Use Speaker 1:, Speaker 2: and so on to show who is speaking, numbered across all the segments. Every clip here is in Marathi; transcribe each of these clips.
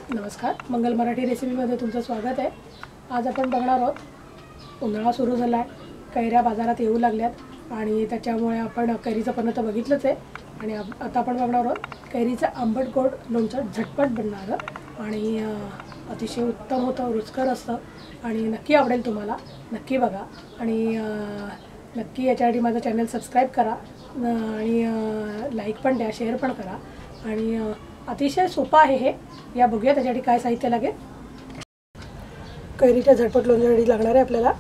Speaker 1: नमस्कार, मंगल मराठी रेसिपीमध्ये तुमचं स्वागत आहे। आज आपण बघणार आहोत उन्हाळा सुरू झाला आहे, कैऱ्या बाजारात येऊ लागल्यात आणि त्याच्यामुळे आपण कैरीचं पण तर बघितलंच आहे आणि आता आपण बघणार आहोत कैरीचं आंबट गोड लोणचं झटपट बनणारं आणि अतिशय उत्तम होतं, रुचकर असतं आणि नक्की आवडेल तुम्हाला। नक्की बघा आणि नक्की याच्यासाठी माझं चॅनल सबस्क्राईब करा आणि लाईक पण द्या, शेअर पण करा आणि अतिशय सोपा आहे हे। या बघूया त्यासाठी काय साहित्य लागेल। कैरीच्या झटपट लोणच्यासाठी लागणार आहे आपल्याला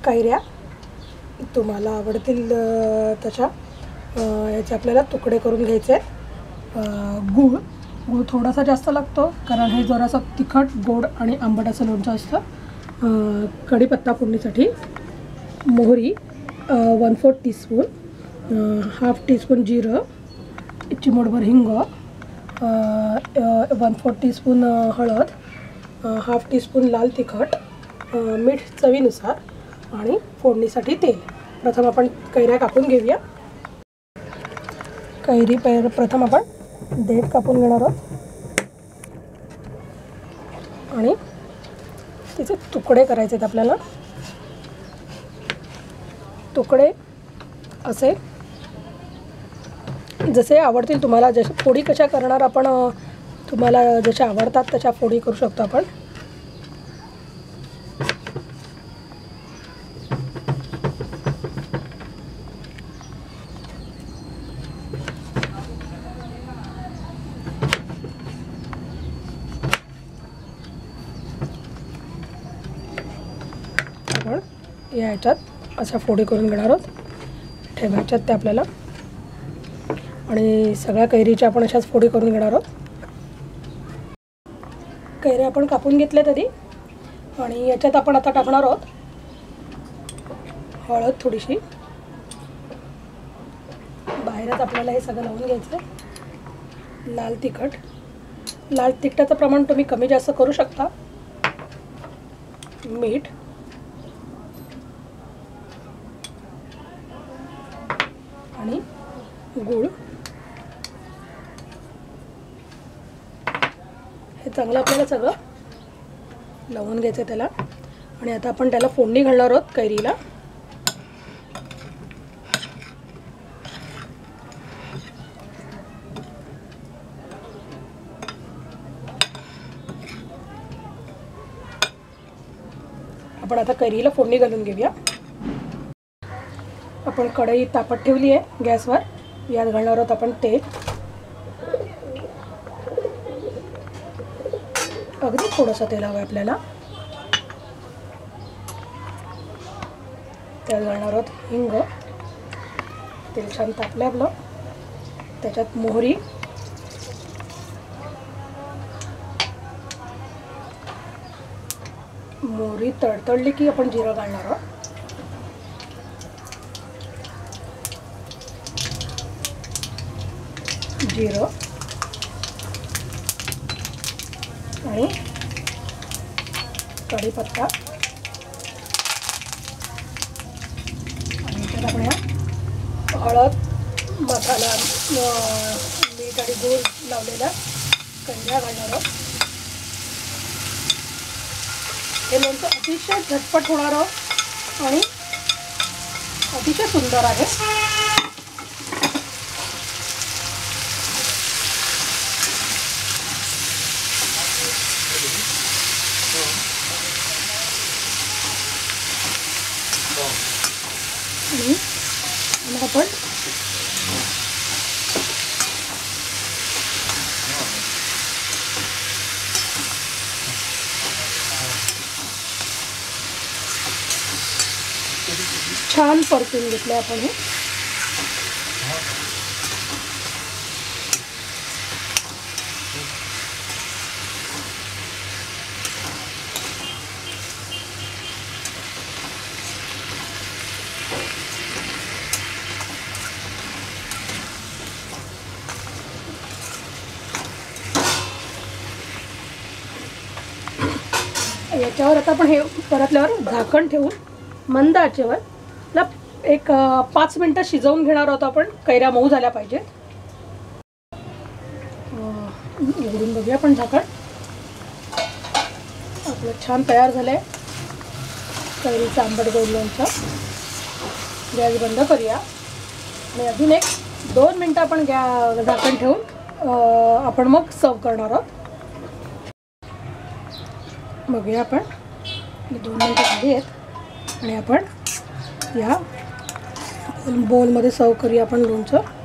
Speaker 1: कैऱ्या, तुम्हाला आवडतील तशा याचे आपल्याला तुकडे करून घ्यायचे आहेत। गूळ थोडासा जास्त लागतो कारण हे जरासं तिखट गोड आणि आंबट असं लोणचं असतं। कढीपत्ता फोडणीसाठी, मोहरी 1/4 टीस्पून, 1/2 टीस्पून जिरं, चिमूटभर हिंग, 1/4 टीस्पून हळद, 1/2 टीस्पून लाल तिखट, मीठ चवीनुसार आणि फोडणीसाठी तेल। प्रथम आपण कैऱ्या कापून घेऊया। कैरी प्रथम आपण देठ कापून घेणार आहोत आणि तिचे तुकडे करायचे आहेत आपल्याला। तुकडे असे जसे आवडतील तुम्हाला, जसे फोडी कशा करणार आपण, तुम्हाला जशा आवडतात तशा फोडी करू शकतो आपण। आपण याच्यात अशा फोडी करून घेणार आहोत, ठेवायच्यात ते आपल्याला आणि सगळ्या कैरीच्या आपण अशाच फोडी करून घेणार आहोत। कैऱ्या आपण कापून घेतल्या तरी आणि याच्यात आपण आता टाकणार आहोत हळद थोडीशी, बाहेरच आपल्याला हे सगळं लावून घ्यायचं आहे। लाल तिखटाचं प्रमाण तुम्ही कमी जास्त करू शकता। मीठ आणि गूळ हे चांगलं आपल्याला सगळं लावून घ्यायचं त्याला आणि आता आपण त्याला फोडणी घालणार आहोत कैरीला। आपण आता कैरीला फोडणी घालून घेऊया। आपण कढई तापत ठेवली आहे गॅसवर, यात घालणार आहोत आपण तेल। अगदी थोडंसं तेल हवं आहे आपल्याला। त्यात घालणार आहोत हिंग, तेल छान तापलं आपलं, त्याच्यात मोहरी, तडतडली की आपण जिरं घालणार आहोत। जिरं आणि कढीपत्ता आणि त्यात आपण हळद, मसाला, मीठ आणि गूळ लावलेला कैऱ्या घालणार आहोत। हे लोणचं अतिशय झटपट होणार आहोत आणि अतिशय सुंदर आहे। आणि आपण छान परतून घेतलं आपण हे। याच्यावर आता आपण हे परतल्यावर झाकण ठेवून मंद आचेवर एक 5 मिनिटं शिजवून घेणार आहोत आपण। कैऱ्या मऊ झाल्या पाहिजेत। उघडून बघूया आपण झाकण। आपलं छान तयार झालं आहे कैरीचं आंबट गोड लोणचं. गॅस बंद करूया आणि अजून एक 2 मिनटं आपण झाकण ठेवून आपण मग सर्व करणार आहोत. बघूया आपण 2 मिनटं झाली आहेत आणि आपण या बोलमध्ये सर्व करूया आपण लोणचं.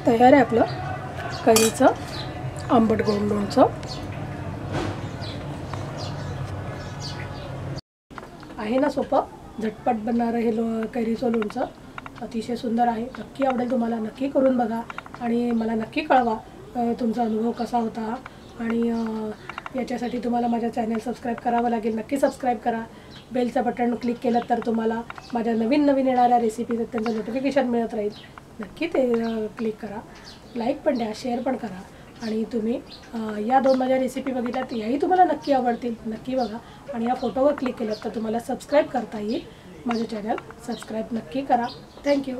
Speaker 1: तयार आहे आपलं कैरीचं आंबट गोड लोणचं. आहे ना सोपं, झटपट बनणारं हे कैरीचं लोणचं. अतिशय सुंदर आहे. नक्की आवडेल तुम्हाला. नक्की करून बघा आणि मला नक्की कळवा तुमचा अनुभव कसा होता. आणि याच्यासाठी तुम्हाला माझ्या चॅनल सबस्क्राईब करावं लागेल. नक्की सबस्क्राईब करा. बेलचं बटन क्लिक केलं तर तुम्हाला माझ्या नवीन येणाऱ्या रेसिपीज आहेत त्यांचं नोटिफिकेशन मिळत राहील. नक्की ते क्लिक करा. लाईक पण द्या, शेअर पण करा. आणि तुम्ही या 2 माझ्या रेसिपी बघितल्यात, याही तुम्हाला नक्की आवडतील. नक्की बघा आणि या फोटोवर क्लिक केलं तर तुम्हाला सबस्क्राईब करता येईल. माझं चॅनल सबस्क्राईब नक्की करा. थँक्यू.